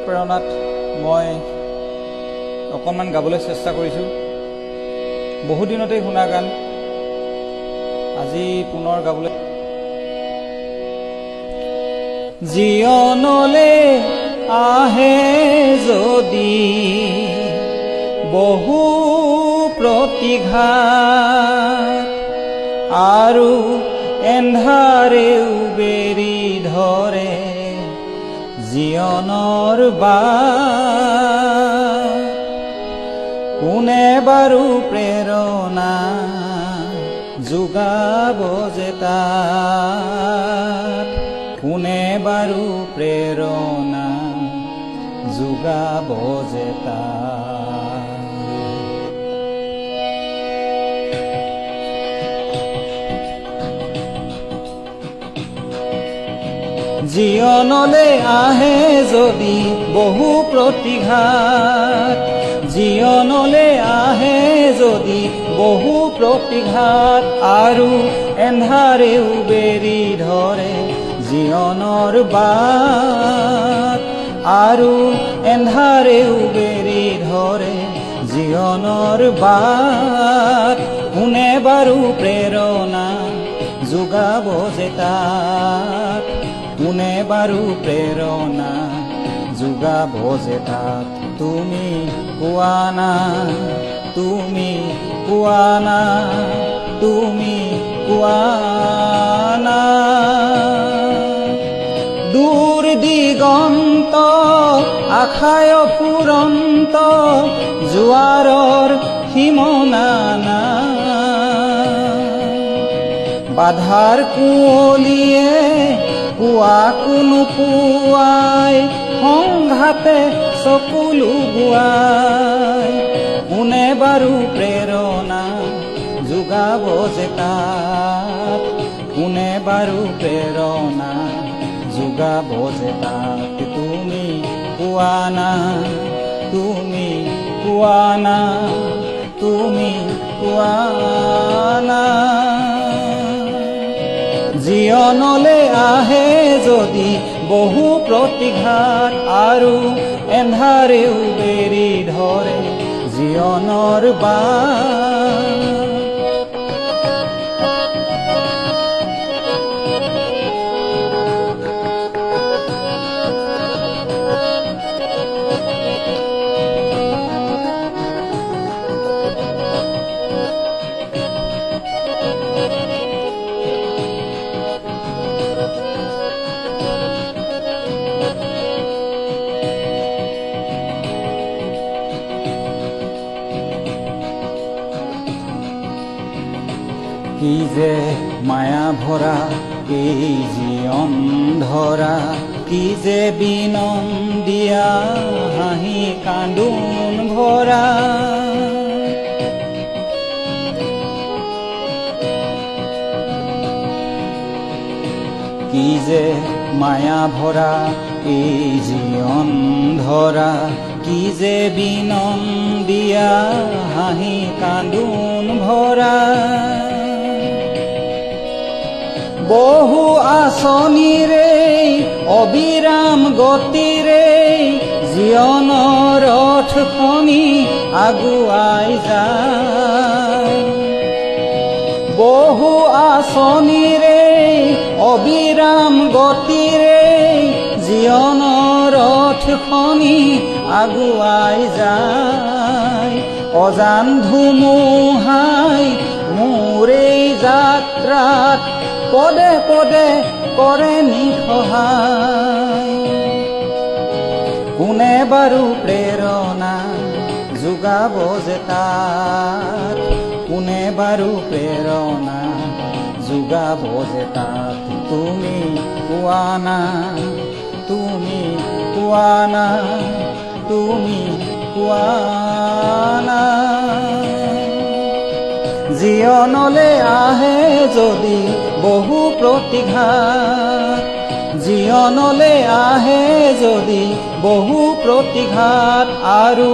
প্ৰেৰণাত মই অকণমান গাবলৈ চেষ্টা কৰিছোঁ। বহুদিনতেই শুনা গান আজি পুনৰ গাবলৈ। জীৱনলে আহে যদি বহু প্ৰতিঘাত আৰু এন্ধাৰেও বেৰি ধৰে জীৱনৰ বাট, কোনে বাৰু প্ৰেৰণা যোগাব যে তাত, কোনে বাৰু প্ৰেৰণা যোগাব যে তাত। জীৱনলে আহে যদি বহু প্ৰতিঘাত, জীৱনলে আহে যদি বহু প্ৰতিঘাত আৰু এন্ধাৰেও বেৰি ধৰে জীৱনৰ বাট, আৰু এন্ধাৰেও বেৰি ধৰে জীৱনৰ বাট, কোনে বাৰু প্ৰেৰণা যোগাব যে তাত, কোনে বাৰু প্ৰেৰণা যোগাব যে তাত। তুমি কোৱা না, তুমি কোৱা না, তুমি কোৱা না। দূৰ দিগন্ত আশায় ফুৰন্ত জোৱাৰৰ সীমনা না, বাধাৰ কুঁৱলীয়ে পুৱা কোনো পুৱাই সংঘাতে চকুলো গুৱাই, কোনে বাৰু প্ৰেৰণা যোগাব যে তাত, কোনে বাৰু প্ৰেৰণা যোগাব যে তাত। তুমি কোৱা না, তুমি কোৱা না, তুমি কোৱা না। জীৱনলে আহে যদি বহু প্ৰতিঘাত আৰু এন্ধাৰেও বেৰি ধৰে জীৱনৰ বাট, কি যে মায়া ভৰা এই জীৱন ধৰা, কি যে বিনন্দীয়া হাঁহি কান্দোন ভৰা। কি যে মায়া ভৰা এই জীৱন ধৰা, কি যে বিনন্দীয়া হাঁহি কান্দোন ভৰা। বহু আঁচনিৰে অবিৰাম গতিৰে জীৱনৰ ৰথখনি আগুৱাই যায়, বহু আঁচনিৰে অবিৰাম গতিৰে জীৱনৰ ৰথখনি আগুৱাই যায়। অজান ধুমুহাই মোৰ এই যাত্ৰাত পদে পদে কৰে নিসহায়, কোনে বাৰু প্ৰেৰণা যোগাব যে তাত, কোনে বাৰু প্ৰেৰণা যোগাব যে তাত। তুমি কোৱা না, তুমি কোৱা না, তুমি কোৱা না। জীৱনলে আহে যদি বহু প্ৰতিঘাত, জীৱনলে আহে যদি বহু প্ৰতিঘাত আৰু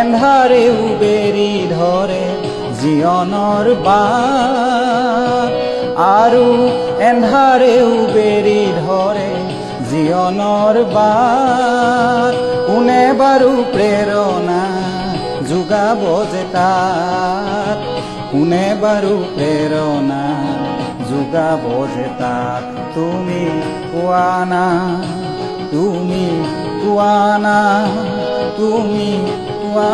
এন্ধাৰেও বেৰি ধৰে জীৱনৰ বাট, আৰু এন্ধাৰেও বেৰি ধৰে জীৱনৰ বাট কোনে বাৰু প্ৰেৰণা যোগাব যে তাত কোনে বাৰু প্ৰেৰণা যোগাব যে তাত তুমি কোৱা না তুমি কোৱা না তুমি কোৱা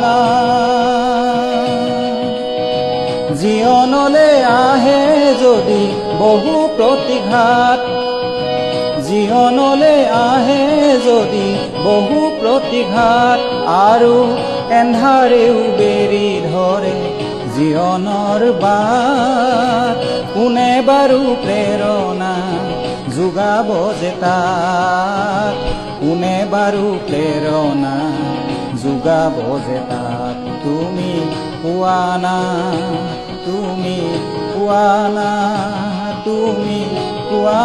না জীৱনলৈ আহে যদি বহু প্ৰতিঘাত জীৱনলৈ আহে যদি বহু প্ৰতিঘাত আৰু এন্ধাৰেও বেৰি ধৰে জীৱনৰ বাট কোনে বাৰু প্ৰেৰণা যোগাব যে তাত কোনে বাৰু প্ৰেৰণা যোগাব যে তাত তুমি কোৱা না তুমি কোৱা না তুমি কোৱা